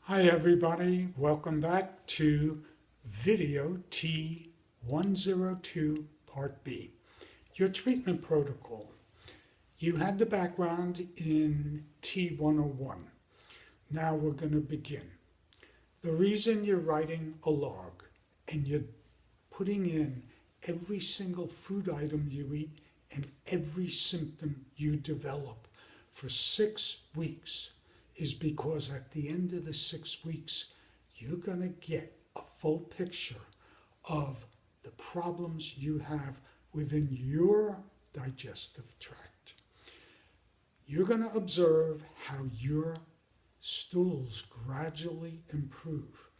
Hi everybody, welcome back to video T102 Part B, your treatment protocol. You had the background in T101. Now we're going to begin. The reason you're writing a log and you're putting in every single food item you eat and every symptom you develop for 6 weeks is because at the end of the 6 weeks, you're going to get a full picture of the problems you have within your digestive tract. You're going to observe how your stools gradually improve.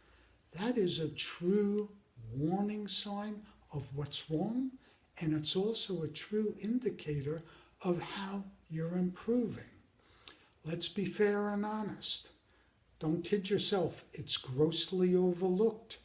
That is a true warning sign of what's wrong, and it's also a true indicator of how you're improving. Let's be fair and honest. Don't kid yourself, it's grossly overlooked.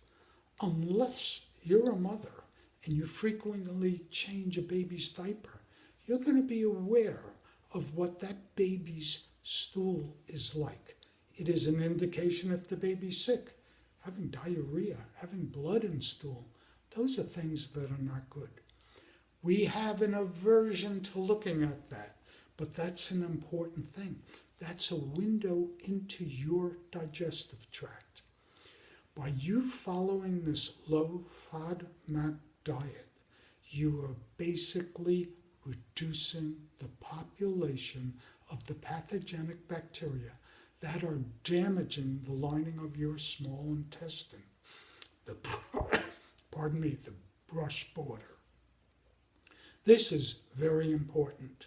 Unless you're a mother and you frequently change a baby's diaper, you're going to be aware of what that baby's stool is like. It is an indication if the baby's sick, having diarrhea, having blood in stool. Those are things that are not good. We have an aversion to looking at that, but that's an important thing. That's a window into your digestive tract. By you following this low FODMAP diet, you are basically reducing the population of the pathogenic bacteria that are damaging the lining of your small intestine, the brush border. This is very important.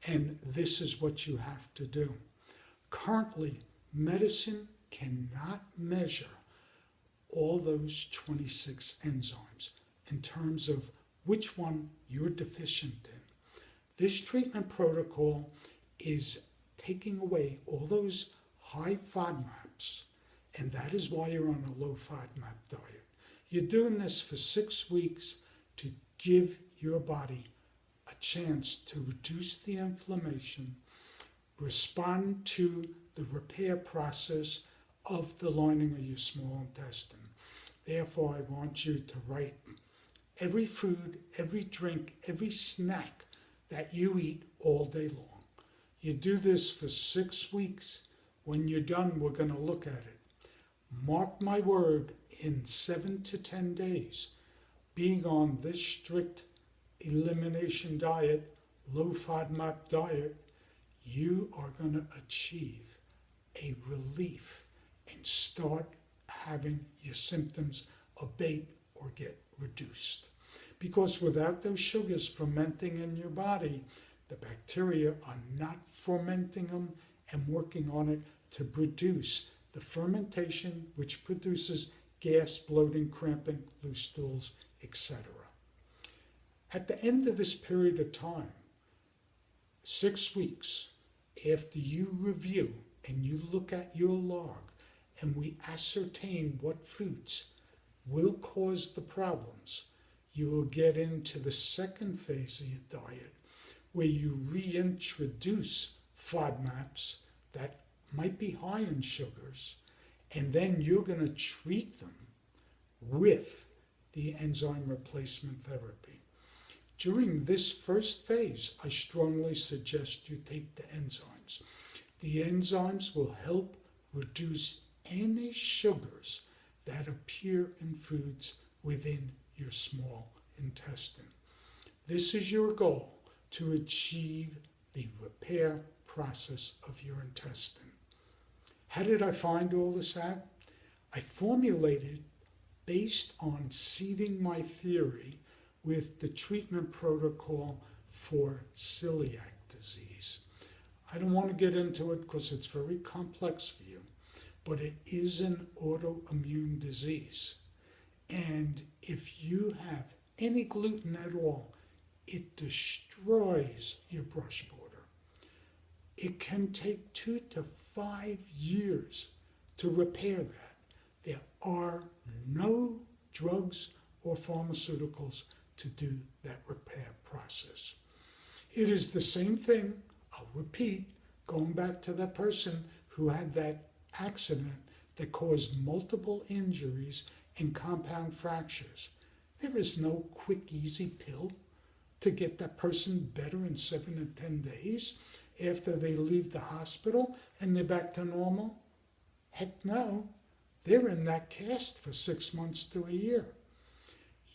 And this is what you have to do. Currently, medicine cannot measure all those 26 enzymes in terms of which one you're deficient in. This treatment protocol is taking away all those high FODMAPs, and that is why you're on a low FODMAP diet. You're doing this for 6 weeks to give your body a chance to reduce the inflammation, respond to the repair process of the lining of your small intestine. Therefore, I want you to write every food, every drink, every snack that you eat all day long. You do this for 6 weeks. When you're done, we're going to look at it. Mark my word, in 7 to 10 days, being on this strict elimination diet, low FODMAP diet, you are going to achieve a relief and start having your symptoms abate or get reduced. Because without those sugars fermenting in your body, the bacteria are not fermenting them and working on it to produce the fermentation which produces gas, bloating, cramping, loose stools, etc. At the end of this period of time, 6 weeks, after you review and you look at your log and we ascertain what foods will cause the problems, you will get into the second phase of your diet where you reintroduce FODMAPs that might be high in sugars, and then you're going to treat them with the enzyme replacement therapy. During this first phase, I strongly suggest you take the enzymes. The enzymes will help reduce any sugars that appear in foods within your small intestine. This is your goal, to achieve the repair process of your intestine. How did I find all this out? I formulated based on seeding my theory with the treatment protocol for celiac disease. I don't want to get into it because it's very complex for you, but it is an autoimmune disease. And if you have any gluten at all, it destroys your brush border. It can take 2 to 5 years to repair that. There are no drugs or pharmaceuticals to do that repair process. It is the same thing, I'll repeat, going back to that person who had that accident that cause multiple injuries and compound fractures. There is no quick, easy pill to get that person better in 7 to 10 days after they leave the hospital and they're back to normal. Heck no. They're in that cast for 6 months to a year.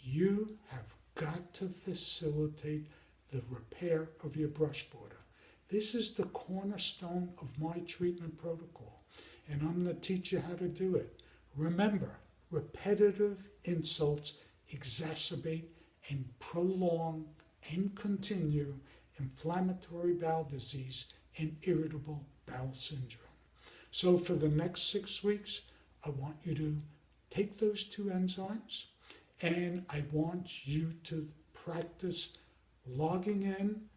You have got to facilitate the repair of your brush border. This is the cornerstone of my treatment protocol, and I'm going to teach you how to do it. Remember, repetitive insults exacerbate and prolong and continue inflammatory bowel disease and irritable bowel syndrome. So for the next 6 weeks, I want you to take those 2 enzymes, and I want you to practice logging in,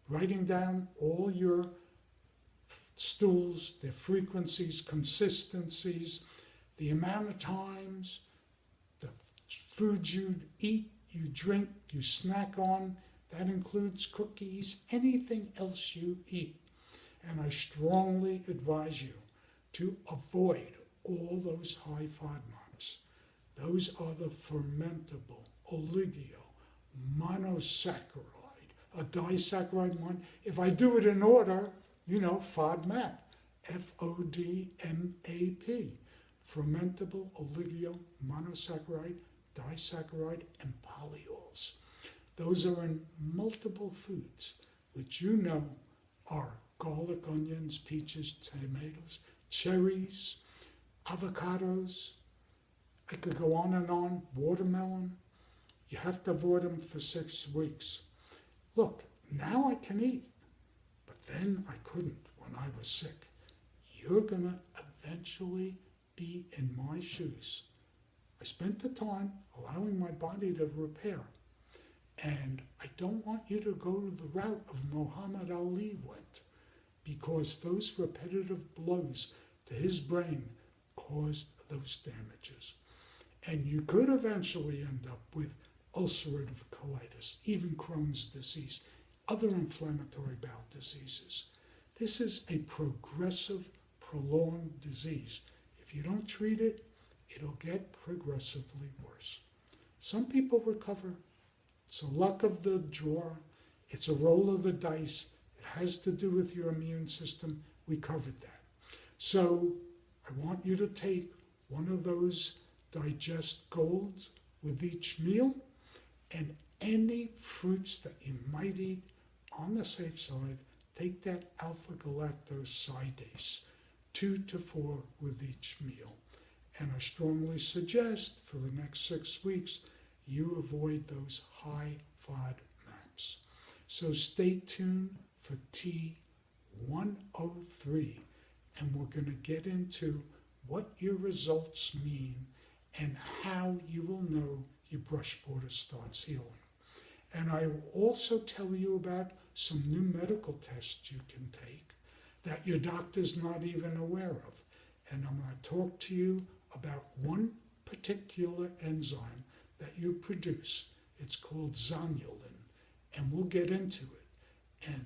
writing down all your stools, their frequencies, consistencies, the amount of times, the foods you eat, you drink, you snack on. That includes cookies, anything else you eat. And I strongly advise you to avoid all those high FODMAPs. Those are the fermentable, oligio, monosaccharide, a disaccharide one. If I do it in order, FODMAP, FODMAP, fermentable, oligio, monosaccharide, disaccharide, and polyols. Those are in multiple foods, which are garlic, onions, peaches, tomatoes, cherries, avocados. I could go on, watermelon. You have to avoid them for 6 weeks. Look, now I can eat, but then I couldn't when I was sick. You're going to eventually be in my shoes. I spent the time allowing my body to repair, and I don't want you to go the route of Muhammad Ali went, because those repetitive blows to his brain caused those damages. And you could eventually end up with ulcerative colitis, even Crohn's disease, other inflammatory bowel diseases. This is a progressive, prolonged disease. If you don't treat it, it'll get progressively worse. Some people recover. It's a luck of the draw. It's a roll of the dice. It has to do with your immune system. We covered that. So I want you to take one of those digest golds with each meal, and any fruits that you might eat on the safe side, take that alpha-galactosidase, 2 to 4 with each meal. And I strongly suggest for the next 6 weeks, you avoid those high FODMAPs. So stay tuned for T103, and we're going to get into what your results mean and how you will know your brush border starts healing. And I will also tell you about some new medical tests you can take that your doctor's not even aware of. And I'm going to talk to you about one particular enzyme that you produce. It's called zonulin, and we'll get into it. And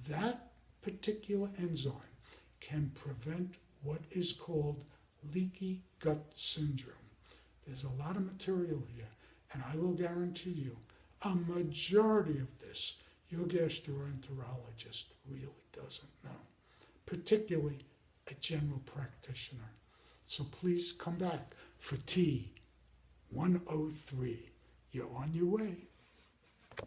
that particular enzyme can prevent what is called leaky gut syndrome. There's a lot of material here, and I will guarantee you a majority of this your gastroenterologist really doesn't know, particularly a general practitioner. So please come back for T103. You're on your way.